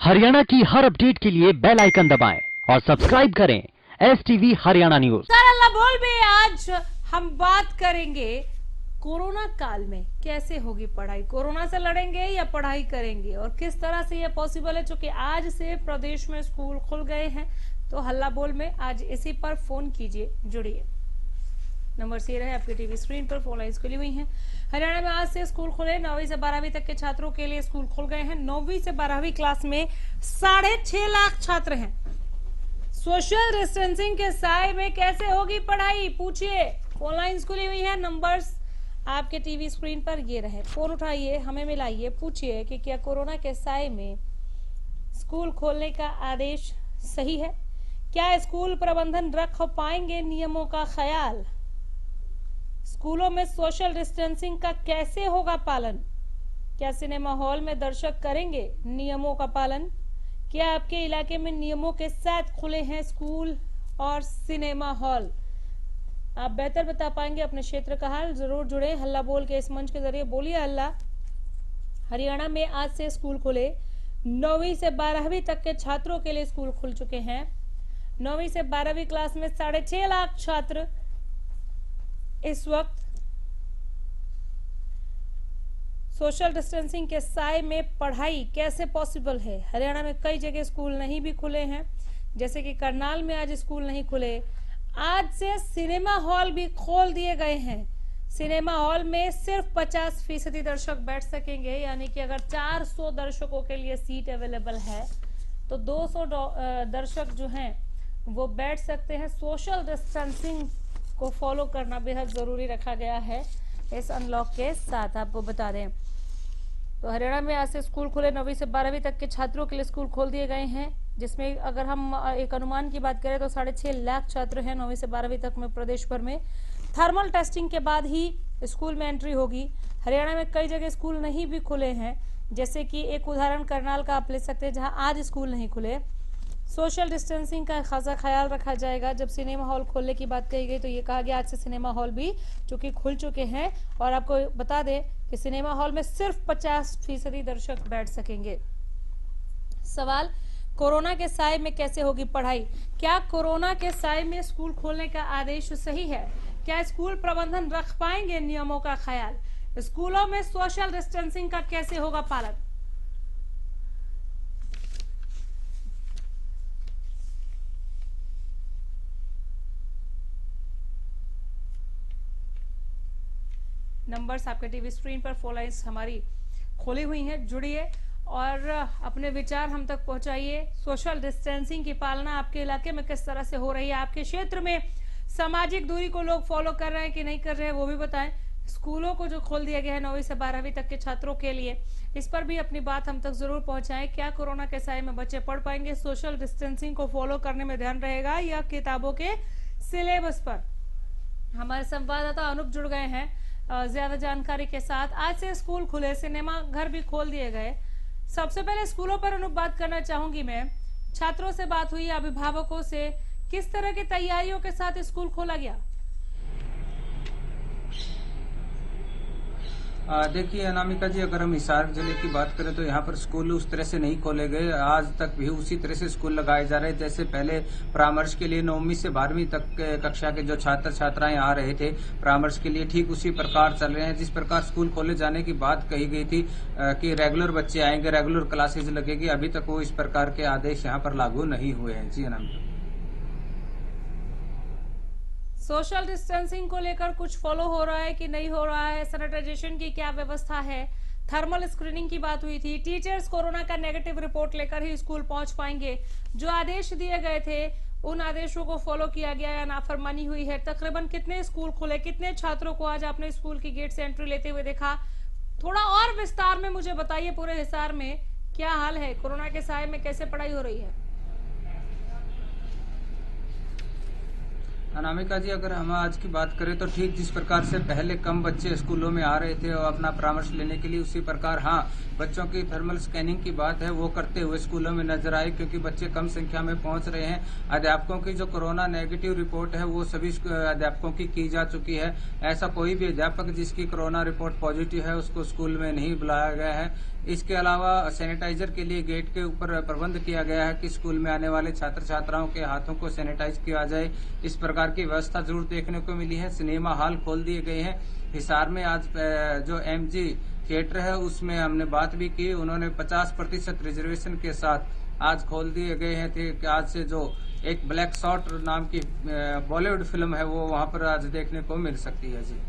हरियाणा की हर अपडेट के लिए बेल आइकन दबाएं और सब्सक्राइब करें STV हरियाणा न्यूज। सर अल्लाह बोल भी आज हम बात करेंगे कोरोना काल में कैसे होगी पढ़ाई, कोरोना से लड़ेंगे या पढ़ाई करेंगे और किस तरह से यह पॉसिबल है। क्योंकि आज से प्रदेश में स्कूल खुल गए हैं, तो हल्ला बोल में आज इसी पर फोन कीजिए, जुड़िए। नंबर से रहे आपकी टीवी स्क्रीन पर, फोन लाइन्स खुली हुई हैं। हरियाणा में आज से स्कूल खुले, 9वीं से 12वीं तक के छात्रों के लिए स्कूल खुल गए हैं। 9वीं से 12वीं क्लास में 6.5 लाख छात्र हैं। सोशल डिस्टेंसिंग के साए में कैसे होगी पढ़ाई, पूछिए। फोन लाइन्स खुली हुई है, नंबर्स आपके टीवी स्क्रीन पर ये रहे। फोन उठाइए, हमें मिलाइए, पूछिए कि क्या कोरोना के साए में स्कूल खोलने का आदेश सही है। क्या स्कूल प्रबंधन रख पाएंगे नियमों का ख्याल। स्कूलों में सोशल डिस्टेंसिंग का कैसे होगा पालन। क्या सिनेमा हॉल में दर्शक करेंगे नियमों का पालन। क्या आपके इलाके में नियमों के साथ खुले हैं स्कूल और सिनेमा हॉल। आप बेहतर बता पाएंगे अपने क्षेत्र का हाल। जरूर जुड़े हल्ला बोल के इस मंच के जरिए, बोलिए हल्ला। हरियाणा में आज से स्कूल खुले, 9वीं से 12वीं तक के छात्रों के लिए स्कूल खुल चुके हैं। 9वीं से 12वीं क्लास में 6.5 लाख छात्र इस वक्त सोशल डिस्टेंसिंग के साए में पढ़ाई कैसे पॉसिबल है। हरियाणा में कई जगह स्कूल नहीं भी खुले हैं, जैसे कि करनाल में आज स्कूल नहीं खुले। आज से सिनेमा हॉल भी खोल दिए गए हैं। सिनेमा हॉल में सिर्फ 50% दर्शक बैठ सकेंगे, यानी कि अगर 400 दर्शकों के लिए सीट अवेलेबल है तो 200 दर्शक जो हैं वो बैठ सकते हैं। सोशल डिस्टेंसिंग को फॉलो करना बेहद जरूरी रखा गया है इस अनलॉक के साथ, आपको बता दें। तो हरियाणा में आज से स्कूल खुले, 9वीं से 12वीं तक के छात्रों के लिए स्कूल खोल दिए गए हैं, जिसमें अगर हम एक अनुमान की बात करें तो 6.5 लाख छात्र हैं 9वीं से 12वीं तक में प्रदेश भर में। थर्मल टेस्टिंग के बाद ही स्कूल में एंट्री होगी। हरियाणा में कई जगह स्कूल नहीं भी खुले हैं, जैसे कि एक उदाहरण करनाल का आप ले सकते हैं, जहां आज स्कूल नहीं खुले। सोशल डिस्टेंसिंग का खासा ख्याल रखा जाएगा। जब सिनेमा हॉल खोलने की बात कही गई तो ये कहा गया आज से सिनेमा हॉल भी चूंकि खुल चुके हैं, और आपको बता दें कि सिनेमा हॉल में सिर्फ 50% दर्शक बैठ सकेंगे। सवाल, कोरोना के साए में कैसे होगी पढ़ाई। क्या कोरोना के साए में स्कूल खोलने का आदेश सही है। क्या स्कूल प्रबंधन रख पाएंगे नियमों का ख्याल। स्कूलों में सोशल डिस्टेंसिंग का कैसे होगा पालन। नंबर्स आपके टीवी स्क्रीन पर, फोन लाइन्स हमारी खोली हुई हैं, जुड़िए और अपने विचार हम तक पहुंचाइए। सोशल डिस्टेंसिंग की पालना आपके इलाके में किस तरह से हो रही है, आपके क्षेत्र में सामाजिक दूरी को लोग फॉलो कर रहे हैं कि नहीं कर रहे हैं, वो भी बताएं। स्कूलों को जो खोल दिया गया है 9वीं से 12वीं तक के छात्रों के लिए, इस पर भी अपनी बात हम तक जरूर पहुंचाएं। क्या कोरोना के साए में बच्चे पढ़ पाएंगे, सोशल डिस्टेंसिंग को फॉलो करने में ध्यान रहेगा या किताबों के सिलेबस पर। हमारे संवाददाता अनुप जुड़ गए हैं ज्यादा जानकारी के साथ। आज से स्कूल खुले, सिनेमा घर भी खोल दिए गए। सबसे पहले स्कूलों पर अनुप बात करना चाहूंगी मैं। छात्रों से बात हुई, अभिभावकों से, किस तरह की तैयारियों के साथ स्कूल खोला गया। देखिए अनामिका जी, अगर हम हिसार जिले की बात करें तो यहाँ पर स्कूल उस तरह से नहीं खोले गए। आज तक भी उसी तरह से स्कूल लगाए जा रहे हैं जैसे पहले परामर्श के लिए 9वीं से 12वीं तक कक्षा के जो छात्र छात्राएं आ रहे थे परामर्श के लिए, ठीक उसी प्रकार चल रहे हैं। जिस प्रकार स्कूल खोले जाने की बात कही गई थी कि रेगुलर बच्चे आएंगे, रेगुलर क्लासेज लगेगी, अभी तक वो इस प्रकार के आदेश यहाँ पर लागू नहीं हुए हैं। जी अनामिका, सोशल डिस्टेंसिंग को लेकर कुछ फॉलो हो रहा है कि नहीं हो रहा है, सैनिटाइजेशन की क्या व्यवस्था है, थर्मल स्क्रीनिंग की बात हुई थी। टीचर्स कोरोना का नेगेटिव रिपोर्ट लेकर ही स्कूल पहुंच पाएंगे। जो आदेश दिए गए थे उन आदेशों को फॉलो किया गया या नाफरमानी हुई है। तकरीबन कितने स्कूल खुले, कितने छात्रों को आज आपने स्कूल की गेट से एंट्री लेते हुए देखा, थोड़ा और विस्तार में मुझे बताइए। पूरे हिसार में क्या हाल है, कोरोना के साए में कैसे पढ़ाई हो रही है। अनामिका जी, अगर हम आज की बात करें तो ठीक जिस प्रकार से पहले कम बच्चे स्कूलों में आ रहे थे और अपना परामर्श लेने के लिए, उसी प्रकार हाँ बच्चों की थर्मल स्कैनिंग की बात है वो करते हुए स्कूलों में नजर आए, क्योंकि बच्चे कम संख्या में पहुंच रहे हैं। अध्यापकों की जो कोरोना नेगेटिव रिपोर्ट है वो सभी अध्यापकों की जा चुकी है। ऐसा कोई भी अध्यापक जिसकी कोरोना रिपोर्ट पॉजिटिव है उसको स्कूल में नहीं बुलाया गया है। इसके अलावा सैनिटाइजर के लिए गेट के ऊपर प्रबंध किया गया है कि स्कूल में आने वाले छात्र छात्राओं के हाथों को सैनिटाइज किया जाए। इस प्रकार की व्यवस्था जरूर देखने को मिली है। सिनेमा हॉल खोल दिए गए हैं। हिसार में आज जो MG थिएटर है उसमें हमने बात भी की, उन्होंने 50% रिजर्वेशन के साथ आज खोल दिए गए हैं थे कि आज से जो एक ब्लैक शॉट नाम की बॉलीवुड फिल्म है वो वहां पर आज देखने को मिल सकती है जी।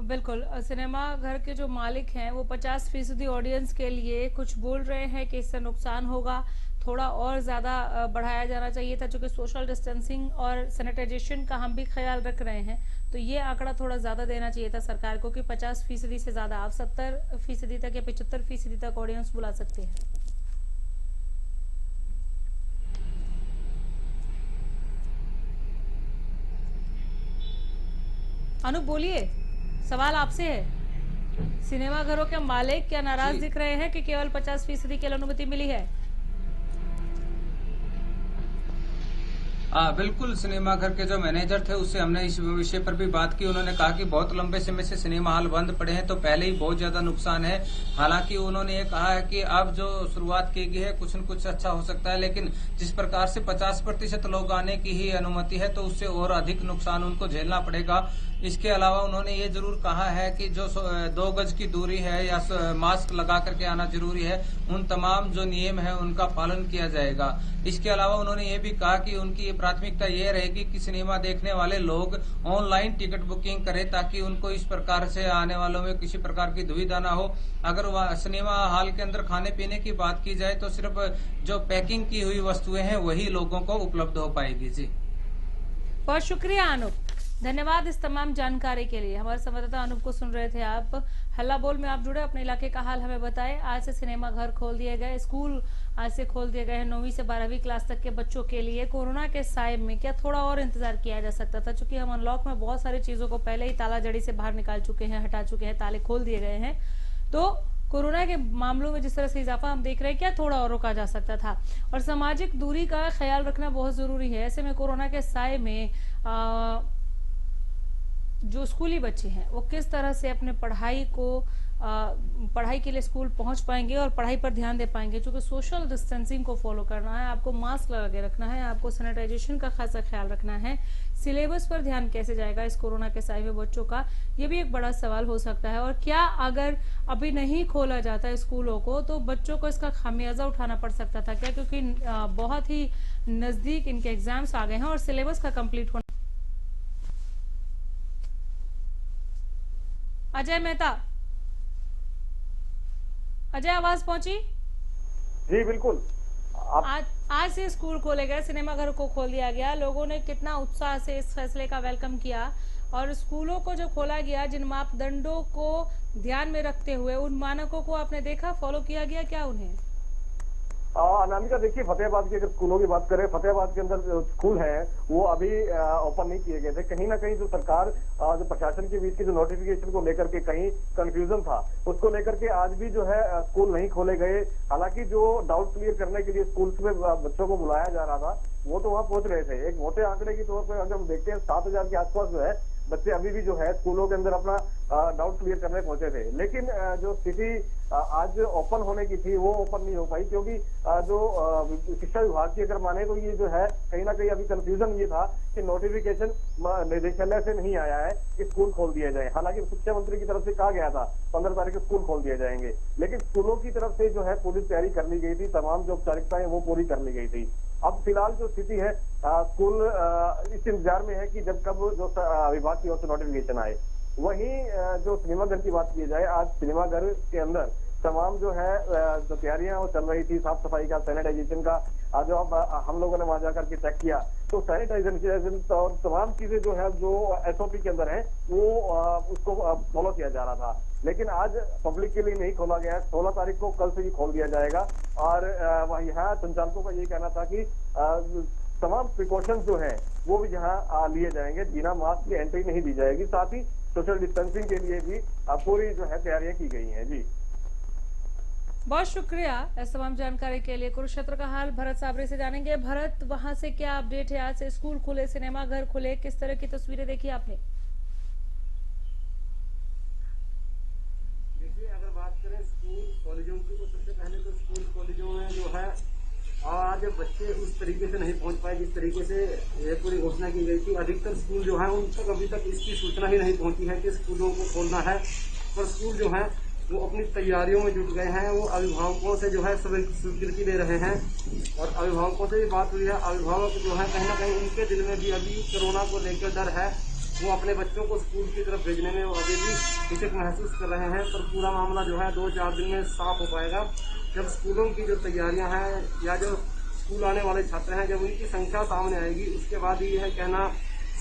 बिल्कुल, सिनेमा घर के जो मालिक हैं वो 50% ऑडियंस के लिए कुछ बोल रहे हैं कि इससे नुकसान होगा, थोड़ा और ज़्यादा बढ़ाया जाना चाहिए था, चूंकि सोशल डिस्टेंसिंग और सैनिटाइजेशन का हम भी ख्याल रख रहे हैं, तो ये आंकड़ा थोड़ा ज़्यादा देना चाहिए था सरकार को कि 50% से ज़्यादा आप 70% तक या 75% तक ऑडियंस बुला सकते हैं। अनु बोलिए, सवाल आपसे है। सिनेमा घरों के मालिक क्या नाराज दिख रहे हैं कि केवल 50% की अनुमति मिली है? बिल्कुल, सिनेमा घर के जो मैनेजर थे उससे हमने इस विषय पर भी बात की। उन्होंने कहा कि बहुत लंबे समय से सिनेमा हॉल बंद पड़े हैं, तो पहले ही बहुत ज्यादा नुकसान है। हालांकि उन्होंने ये कहा है कि अब जो शुरुआत की गई है कुछ न कुछ अच्छा हो सकता है, लेकिन जिस प्रकार से 50% लोग आने की ही अनुमति है तो उससे और अधिक नुकसान उनको झेलना पड़ेगा। इसके अलावा उन्होंने ये जरूर कहा है कि जो 2 गज की दूरी है या मास्क लगा करके आना जरूरी है, उन तमाम जो नियम है उनका पालन किया जाएगा। इसके अलावा उन्होंने ये भी कहा कि उनकी प्राथमिकता ये रहेगी कि सिनेमा देखने वाले लोग ऑनलाइन टिकट बुकिंग करें ताकि उनको इस प्रकार से आने वालों में किसी प्रकार की दुविधा ना हो। अगर सिनेमा हॉल के अंदर खाने पीने की बात की जाए तो सिर्फ जो पैकिंग की हुई वस्तुएं हैं वही लोगों को उपलब्ध हो पाएगी। जी, बहुत शुक्रिया अनूप, धन्यवाद इस तमाम जानकारी के लिए। हमारे संवाददाता अनूप को सुन रहे थे आप। हल्ला बोल में आप जुड़े, अपने इलाके का हाल हमें बताएं। आज से सिनेमा घर खोल दिए गए, स्कूल आज से खोल दिए गए हैं 9वीं से 12वीं क्लास तक के बच्चों के लिए। कोरोना के साए में क्या थोड़ा और इंतजार किया जा सकता था? चूंकि हम अनलॉक में बहुत सारी चीजों को पहले ही ताला जड़ी से बाहर निकाल चुके हैं, हटा चुके हैं, ताले खोल दिए गए हैं, तो कोरोना के मामलों में जिस तरह से इजाफा हम देख रहे हैं, क्या थोड़ा और रोका जा सकता था? और सामाजिक दूरी का ख्याल रखना बहुत जरूरी है। ऐसे में कोरोना के साए में जो स्कूली बच्चे हैं वो किस तरह से अपने पढ़ाई के लिए स्कूल पहुंच पाएंगे और पढ़ाई पर ध्यान दे पाएंगे? क्योंकि सोशल डिस्टेंसिंग को फॉलो करना है, आपको मास्क लगा के रखना है, आपको सैनिटाइजेशन का खासा ख्याल रखना है। सिलेबस पर ध्यान कैसे जाएगा इस कोरोना के साए में बच्चों का, ये भी एक बड़ा सवाल हो सकता है। और क्या अगर अभी नहीं खोला जाता स्कूलों को तो बच्चों को इसका खामियाजा उठाना पड़ सकता था क्या? क्योंकि बहुत ही नजदीक इनके एग्जाम्स आ गए हैं और सिलेबस का कंप्लीट होना। अजय मेहता, अजय आवाज पहुंची? जी बिल्कुल। आज से स्कूल खोले गए, सिनेमा घर को खोल दिया गया, लोगों ने कितना उत्साह से इस फैसले का वेलकम किया, और स्कूलों को जो खोला गया जिन मापदंडों को ध्यान में रखते हुए उन मानकों को आपने देखा, फॉलो किया गया क्या उन्हें? अनामिका, देखिए फतेहाबाद की अगर स्कूलों की बात करें, फतेहाबाद के अंदर जो स्कूल हैं वो अभी ओपन नहीं किए गए थे। कहीं ना कहीं जो सरकार जो प्रशासन के बीच के जो नोटिफिकेशन को लेकर के कहीं कंफ्यूजन था, उसको लेकर के आज भी जो है स्कूल नहीं खोले गए। हालांकि जो डाउट क्लियर करने के लिए स्कूल में बच्चों को बुलाया जा रहा था वो तो वहां पहुंच रहे थे। एक मोटे आंकड़े के तौर पर अगर हम देखते हैं 7,000 के आसपास जो है बच्चे अभी भी जो है स्कूलों के अंदर अपना डाउट क्लियर करने पहुंचे थे। लेकिन जो स्थिति आज ओपन होने की थी वो ओपन नहीं हो पाई, क्योंकि जो शिक्षा विभाग की अगर माने तो ये जो है कहीं ना कहीं अभी कंफ्यूजन ये था कि नोटिफिकेशन निदेशालय से नहीं आया है कि स्कूल खोल दिए जाए। हालांकि शिक्षा मंत्री की तरफ से कहा गया था 15 तारीख को स्कूल खोल दिए जाएंगे, लेकिन स्कूलों की तरफ से जो है पूरी तैयारी कर ली गई थी, तमाम जो औपचारिकताएं वो पूरी कर ली गई थी। अब फिलहाल जो स्थिति है स्कूल इस इंतजार में है कि जब कब जो विभाग की ओर से नोटिफिकेशन आए। वहीं जो सिनेमाघर की बात की जाए, आज सिनेमाघर के अंदर तमाम जो है जो तैयारियां वो चल रही थी, साफ सफाई का, सैनिटाइजेशन का। जो अब हम लोगों ने वहां जाकर के चेक किया तो सैनिटाइजेशन और तमाम चीजें जो है जो SOP के अंदर है वो उसको फॉलो किया जा रहा था। लेकिन आज पब्लिक के लिए नहीं खोला गया है, 16 तारीख को कल से ही खोल दिया जाएगा। और यहाँ संचालकों का ये कहना था कि तमाम प्रिकॉशंस जो है वो भी यहाँ लिए जाएंगे, बिना मास्क की एंट्री नहीं दी जाएगी। साथ ही सोशल डिस्टेंसिंग के लिए भी पूरी जो है तैयारियां की गई हैं। जी, बहुत शुक्रिया इस तमाम जानकारी के लिए। कुरुक्षेत्र का हाल भरत साबरे से जानेंगे। भरत, वहां से क्या अपडेट है? आज से स्कूल खुले, सिनेमा घर खुले, किस तरह की तस्वीरें देखी आपने? करें स्कूल कॉलेजों की, तो सबसे पहले तो स्कूल कॉलेजों में जो है आज बच्चे उस तरीके से नहीं पहुंच पाए जिस तरीके से ये पूरी घोषणा की गई थी। अधिकतर स्कूल जो है उन तक अभी तक इसकी सूचना ही नहीं पहुंची है कि स्कूलों को खोलना है, पर स्कूल जो है वो अपनी तैयारियों में जुट गए हैं। वो अभिभावकों से जो है स्वीकृति ले रहे हैं और अभिभावकों से भी बात हुई है। अभिभावक जो है कहीं ना कहीं उनके दिल में भी अभी कोरोना को लेकर डर है। वो अपने बच्चों को स्कूल की तरफ भेजने में वो अभी भी हिचक महसूस कर रहे हैं, पर पूरा मामला जो है 2-4 दिन में साफ हो पाएगा। जब स्कूलों की जो तैयारियां हैं या जो स्कूल आने वाले छात्र हैं, जब उनकी संख्या सामने आएगी, उसके बाद ही यह कहना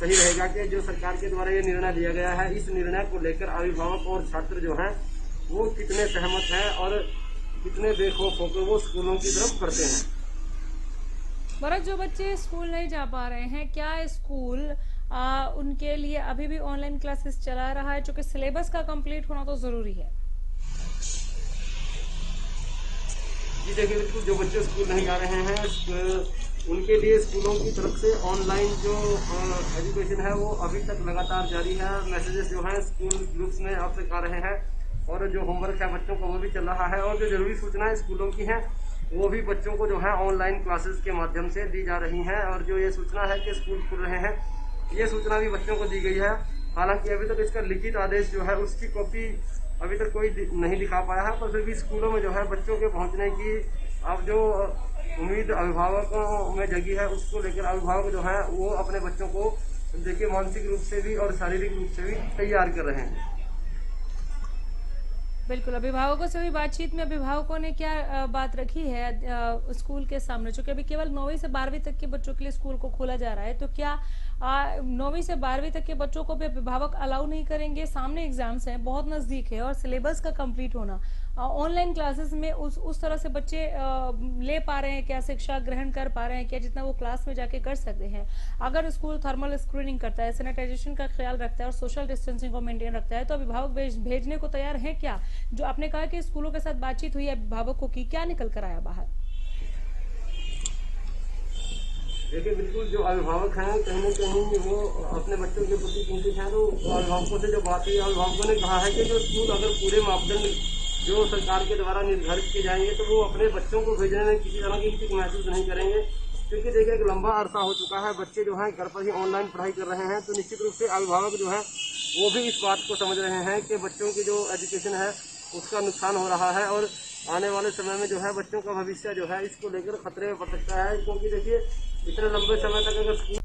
सही रहेगा कि जो सरकार के द्वारा ये निर्णय लिया गया है, इस निर्णय को लेकर अभिभावक और छात्र जो हैं वो कितने सहमत हैं और कितने बेखौफ होकर वो स्कूलों की तरफ करते हैं। भरत, जो बच्चे स्कूल नहीं जा पा रहे हैं, क्या स्कूल उनके लिए अभी भी ऑनलाइन क्लासेस चला रहा है, क्योंकि सिलेबस का कंप्लीट होना तो जरूरी है? जी देखिए, बिल्कुल जो बच्चे स्कूल नहीं जा रहे हैं उनके लिए स्कूलों की तरफ से ऑनलाइन जो एजुकेशन है वो अभी तक लगातार जारी है। मैसेजेस जो हैं स्कूल ग्रुप्स में अब तक आ रहे हैं और जो होमवर्क है बच्चों का वो भी चल रहा है और जो जरूरी सूचनाएं स्कूलों की हैं वो भी बच्चों को जो है ऑनलाइन क्लासेस के माध्यम से दी जा रही हैं। और जो ये सूचना है कि स्कूल खुल रहे हैं, ये सूचना भी बच्चों को दी गई है। हालांकि अभी तक इसका लिखित आदेश जो है उसकी कॉपी अभी तक कोई नहीं दिखा पाया है, पर फिर भी स्कूलों में जो है बच्चों के पहुंचने की अब जो उम्मीद अभिभावकों में जगी है, उसको लेकर अभिभावक जो है वो अपने बच्चों को देखिए मानसिक रूप से भी और शारीरिक रूप से भी तैयार कर रहे हैं। बिल्कुल, अभिभावकों से हुई बातचीत में अभिभावकों ने क्या बात रखी है स्कूल के सामने? चूंकि अभी केवल 9वीं से 12वीं तक के बच्चों के लिए स्कूल को खोला जा रहा है, तो क्या 9वीं से 12वीं तक के बच्चों को भी अभिभावक अलाउ नहीं करेंगे? सामने एग्जाम्स हैं, बहुत नजदीक है और सिलेबस का कंप्लीट होना, ऑनलाइन क्लासेस में उस तरह से बच्चे ले पा रहे हैं क्या, शिक्षा ग्रहण कर पा रहे हैं क्या जितना वो क्लास में जाके कर सकते हैं? अगर स्कूल थर्मल स्क्रीनिंग करता है, सैनिटाइजेशन का ख्याल रखता है और सोशल डिस्टेंसिंग को मेंटेन रखता है, तो अभिभावक भेजने को तैयार है क्या? जो आपने कहा कि स्कूलों के साथ बातचीत हुई अभिभावकों की, क्या निकल कर आया बाहर? देखिए, बिल्कुल जो अभिभावक हैं कहीं न कहीं वो अपने बच्चों के प्रति चिंतित हैं। तो अभिभावकों से जो बात हुई, अभिभावकों ने कहा है कि जो स्कूल अगर पूरे मापदंड जो सरकार के द्वारा निर्धारित किए जाएंगे तो वो अपने बच्चों को भेजने में किसी तरह की हिचक महसूस नहीं करेंगे, क्योंकि देखिए एक लंबा अरसा हो चुका है, बच्चे जो हैं घर पर ही ऑनलाइन पढ़ाई कर रहे हैं। तो निश्चित रूप से अभिभावक जो है वो भी इस बात को समझ रहे हैं कि बच्चों की जो एजुकेशन है उसका नुकसान हो रहा है और आने वाले समय में जो है बच्चों का भविष्य जो है इसको लेकर खतरे में पड़ सकता है। क्योंकि देखिए इतने लंबे समय तक अगर स्कूल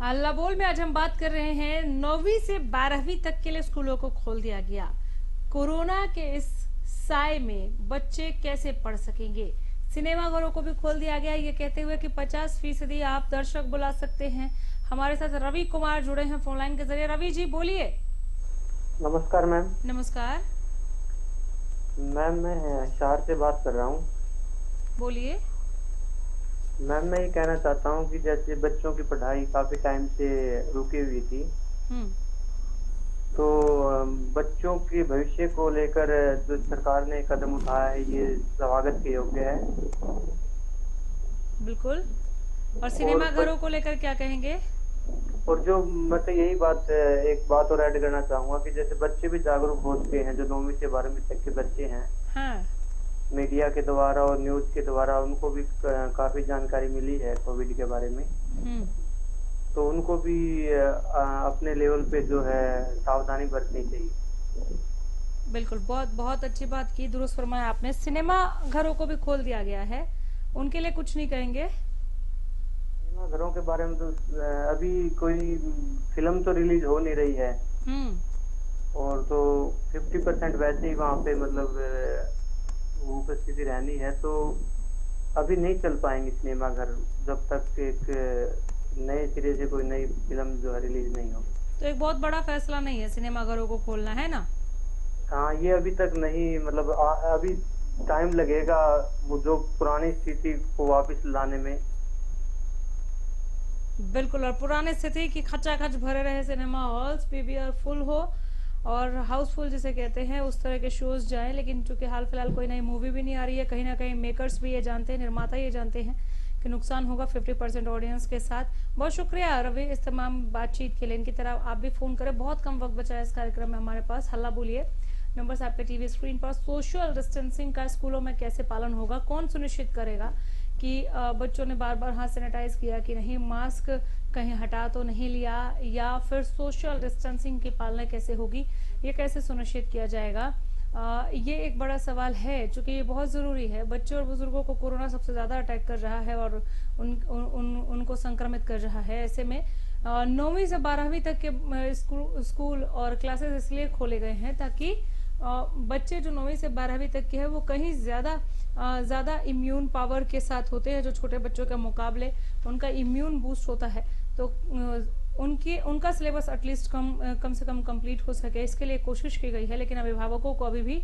हल्ला बोल में आज हम बात कर रहे हैं 9वीं से 12वीं तक के लिए स्कूलों को खोल दिया गया। कोरोना के इस साए में बच्चे कैसे पढ़ सकेंगे? सिनेमाघरों को भी खोल दिया गया, ये कहते हुए कि 50% आप दर्शक बुला सकते हैं। हमारे साथ रवि कुमार जुड़े हैं फोन लाइन के जरिए। रवि जी बोलिए। नमस्कार मैम। नमस्कार मैम, मैं शहर से बात कर रहा हूँ। बोलिए। मैम, मैं ये कहना चाहता हूँ कि जैसे बच्चों की पढ़ाई काफी टाइम से रुकी हुई थी, तो बच्चों के भविष्य को लेकर जो सरकार ने कदम उठाया है ये स्वागत के योग्य है। बिल्कुल। और सिनेमाघरों को लेकर क्या कहेंगे? और जो मतलब यही बात, एक बात और ऐड करना चाहूंगा कि जैसे बच्चे भी जागरूक हो चुके हैं, जो 9वीं से 12वीं तक के बच्चे हैं। हाँ। मीडिया के द्वारा और न्यूज के द्वारा उनको भी काफी जानकारी मिली है कोविड के बारे में, तो उनको भी अपने लेवल पे जो है सावधानी बरतनी चाहिए। बिल्कुल, बहुत बहुत अच्छी बात की, दुरुस्त फरमाया आपने। सिनेमा घरों को भी खोल दिया गया है, उनके लिए कुछ नहीं कहेंगे? सिनेमा घरों के बारे में तो अभी कोई फिल्म तो रिलीज हो नहीं रही है, और तो 50% वैसे ही वहाँ पे मतलब उपस्थिति रहनी है, तो अभी नहीं चल पाएंगे सिनेमा घर जब तक एक नए सिरे से कोई नई फिल्म जो है रिलीज नहीं हो। तो एक बहुत बड़ा फैसला नहीं है सिनेमा घरों को खोलना, है ना? हाँ, ये अभी तक नहीं, मतलब अभी टाइम लगेगा वो जो पुरानी स्थिति को वापस लाने में। बिल्कुल, और पुरानी स्थिति की खचाखच भरे रहे सिनेमा हॉल्स, पीवीआर फुल हो और हाउसफुल जिसे कहते हैं उस तरह के शोज जाएं। लेकिन चूंकि हाल फिलहाल कोई नई मूवी भी नहीं आ रही है, कहीं ना कहीं मेकर्स भी ये जानते हैं, निर्माता ये जानते हैं कि नुकसान होगा 50% ऑडियंस के साथ। बहुत शुक्रिया रवि इस तमाम बातचीत के लिए। इनकी तरह आप भी फोन करें, बहुत कम वक्त बचा है इस कार्यक्रम में हमारे पास। हल्ला बोलिए नंबर्स आपके टीवी स्क्रीन पर। सोशल डिस्टेंसिंग का स्कूलों में कैसे पालन होगा, कौन सुनिश्चित करेगा कि बच्चों ने बार बार हाथ सैनिटाइज किया कि नहीं, मास्क कहीं हटा तो नहीं लिया, या फिर सोशल डिस्टेंसिंग की पालना कैसे होगी, ये कैसे सुनिश्चित किया जाएगा, ये एक बड़ा सवाल है, क्योंकि ये बहुत ज़रूरी है। बच्चों और बुजुर्गों को कोरोना सबसे ज़्यादा अटैक कर रहा है और उनको संक्रमित कर रहा है। ऐसे में 9वीं से 12वीं तक के स्कूल और क्लासेस इसलिए खोले गए हैं ताकि बच्चे जो 9वीं से 12वीं तक के हैं वो कहीं ज़्यादा इम्यून पावर के साथ होते हैं, जो छोटे बच्चों के मुकाबले उनका इम्यून बूस्ट होता है, तो उनका सिलेबस एटलीस्ट कम से कम कंप्लीट हो सके, इसके लिए कोशिश की गई है। लेकिन अभिभावकों को अभी भी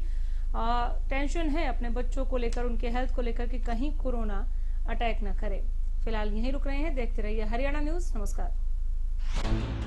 टेंशन है अपने बच्चों को लेकर, उनके हेल्थ को लेकर कि कहीं कोरोना अटैक न करे। फिलहाल यहीं रुक रहे हैं, देखते रहिए हरियाणा न्यूज। नमस्कार।